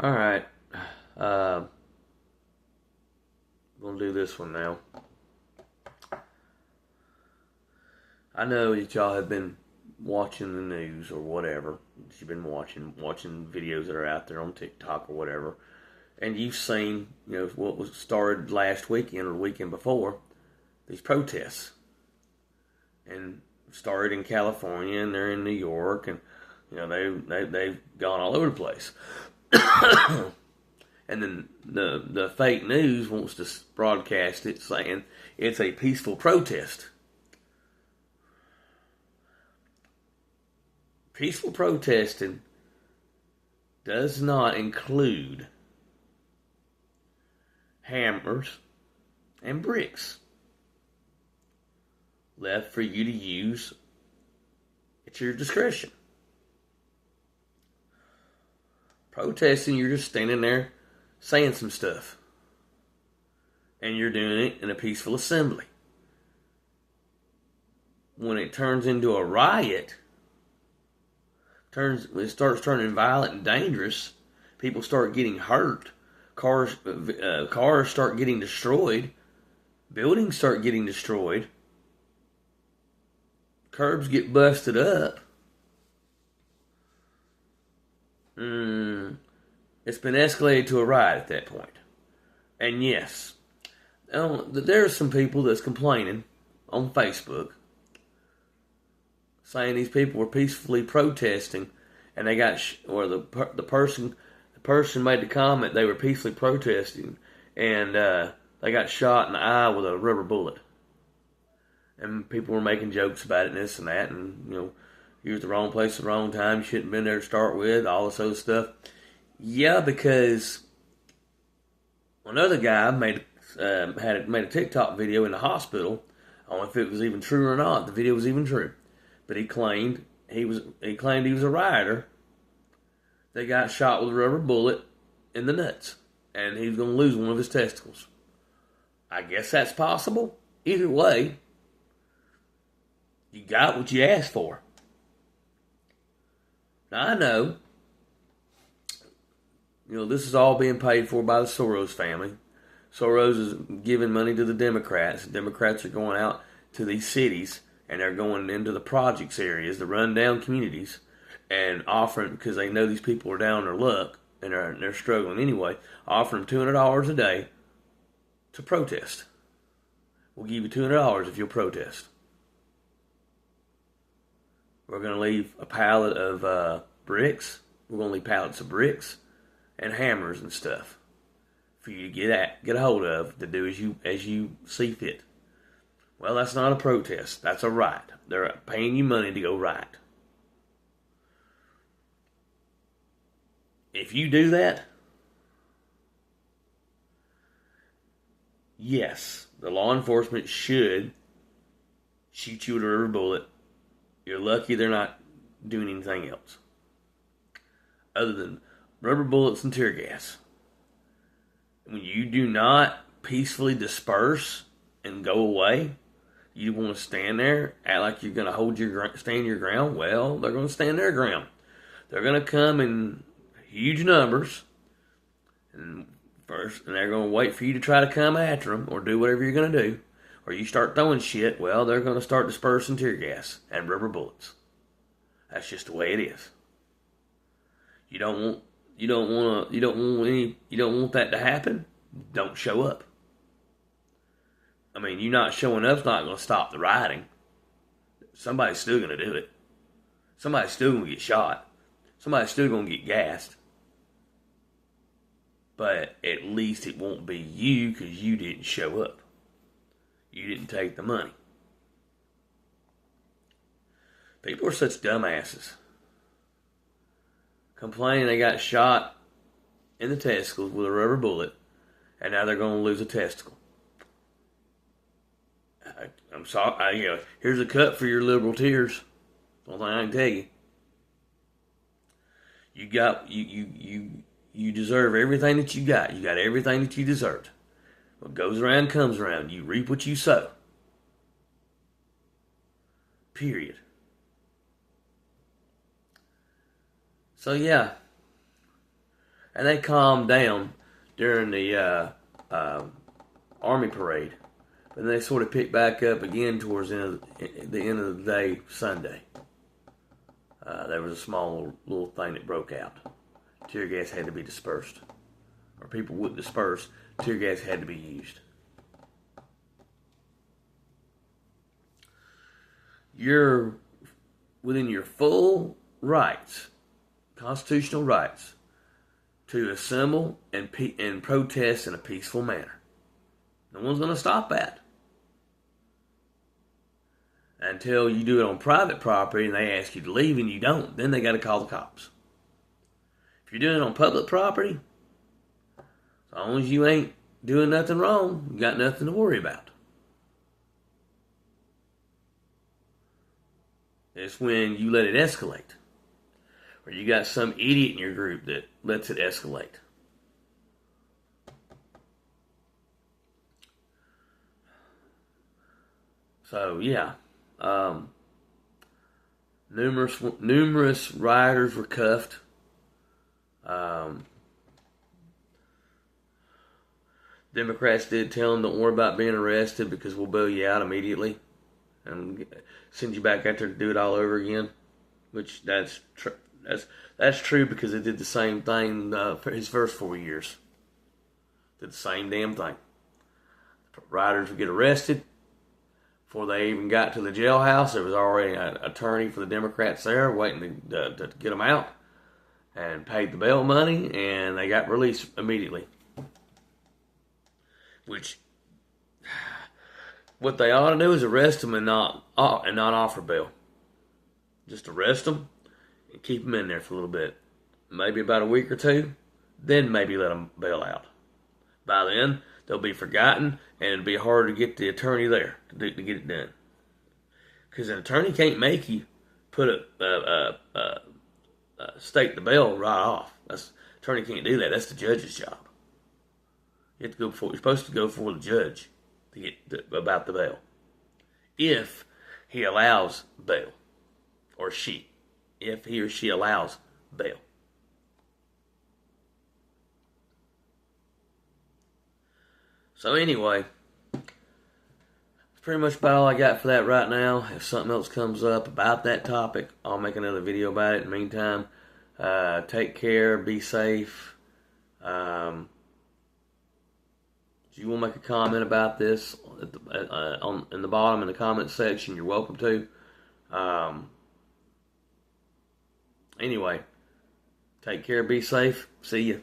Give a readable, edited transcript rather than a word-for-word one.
All right. Uh, Gonna do this one now. I know that y'all have been watching the news or whatever. You've been watching videos that are out there on TikTok or whatever, and you've seen what was started last weekend or the weekend before, these protests, and started in California and they're in New York, and they've gone all over the place. And then the fake news wants to broadcast it saying it's a peaceful protest. Peaceful protesting does not include hammers and bricks left for you to use at your discretion. Protesting, you're just standing there saying some stuff. And you're doing it in a peaceful assembly. When it turns into a riot, it starts turning violent and dangerous. People start getting hurt. Cars start getting destroyed. Buildings start getting destroyed. Curbs get busted up. It's been escalated to a riot at that point. And yes, there are some people that's complaining on Facebook saying these people were peacefully protesting, and they got the person made the comment they were peacefully protesting, and they got shot in the eye with a rubber bullet, and people were making jokes about it and this and that, and you was the wrong place at the wrong time. You shouldn't have been there to start with. All this other stuff. Yeah, because another guy made a TikTok video in the hospital. I don't know if it was even true or not. The video was even true. But he claimed he was a rioter. They got shot with a rubber bullet in the nuts, and he was going to lose one of his testicles. I guess that's possible. Either way, you got what you asked for. Now I know, this is all being paid for by the Soros family. Soros is giving money to the Democrats. The Democrats are going out to these cities, and they're going into the projects areas, the rundown communities, and offering, because they know these people are down on their luck and they're struggling anyway, offering them $200 a day to protest. We'll give you $200 if you'll protest. We're going to leave a pallet of bricks. We're going to leave pallets of bricks and hammers and stuff for you to get a hold of to do as you see fit. Well, that's not a protest. That's a riot. They're paying you money to go riot. If you do that, yes, the law enforcement should shoot you with a rubber bullet. You're lucky they're not doing anything else other than rubber bullets and tear gas. When you do not peacefully disperse and go away, you want to stand there, act like you're going to stand your ground. Well, they're going to stand their ground. They're going to come in huge numbers, and they're going to wait for you to try to come after them or do whatever you're going to do. Or you start throwing shit. Well, they're going to start dispersing tear gas and rubber bullets. That's just the way it is. You don't want that to happen. Don't show up. I mean, you not showing up's not going to stop the rioting. Somebody's still going to do it. Somebody's still going to get shot. Somebody's still going to get gassed. But at least it won't be you because you didn't show up. You didn't take the money. People are such dumbasses. Complaining they got shot in the testicles with a rubber bullet, and now they're going to lose a testicle. I'm sorry. Here's a cup for your liberal tears. One thing I can tell you. You deserve everything that you got. You got everything that you deserved. What goes around comes around. You reap what you sow. Period. So yeah, and they calmed down during the Army parade. But then they sort of picked back up again towards the end of the day, Sunday. There was a small little thing that broke out. Tear gas had to be dispersed. Or people wouldn't disperse. Tear gas had to be used. You're within your full rights, constitutional rights, to assemble and protest in a peaceful manner. No one's going to stop that. Until you do it on private property and they ask you to leave and you don't, then they got to call the cops. If you're doing it on public property, as long as you ain't doing nothing wrong, you got nothing to worry about. It's when you let it escalate. Or you got some idiot in your group that lets it escalate. So, yeah. Numerous rioters were cuffed. Democrats did tell them, don't worry about being arrested because we'll bail you out immediately and send you back out there to do it all over again. Which that's true because they did the same thing for his first 4 years. Did the same damn thing. Rioters would get arrested. Before they even got to the jailhouse, there was already an attorney for the Democrats there waiting to get them out and paid the bail money, and they got released immediately. Which, what they ought to do is arrest them and not offer bail. Just arrest them and keep them in there for a little bit. Maybe about a week or two, then maybe let them bail out. By then, they'll be forgotten, and it'll be hard to get the attorney there to get it done. Because an attorney can't make you state the bail right off. Attorney can't do that. That's the judge's job. You're supposed to go before the judge to get about the bail, if he allows bail, or if he or she allows bail. So anyway, that's pretty much about all I got for that right now. If something else comes up about that topic, I'll make another video about it. In the meantime, take care, be safe. If you want to make a comment about this in the bottom in the comment section, you're welcome to. Anyway, take care, be safe. See ya.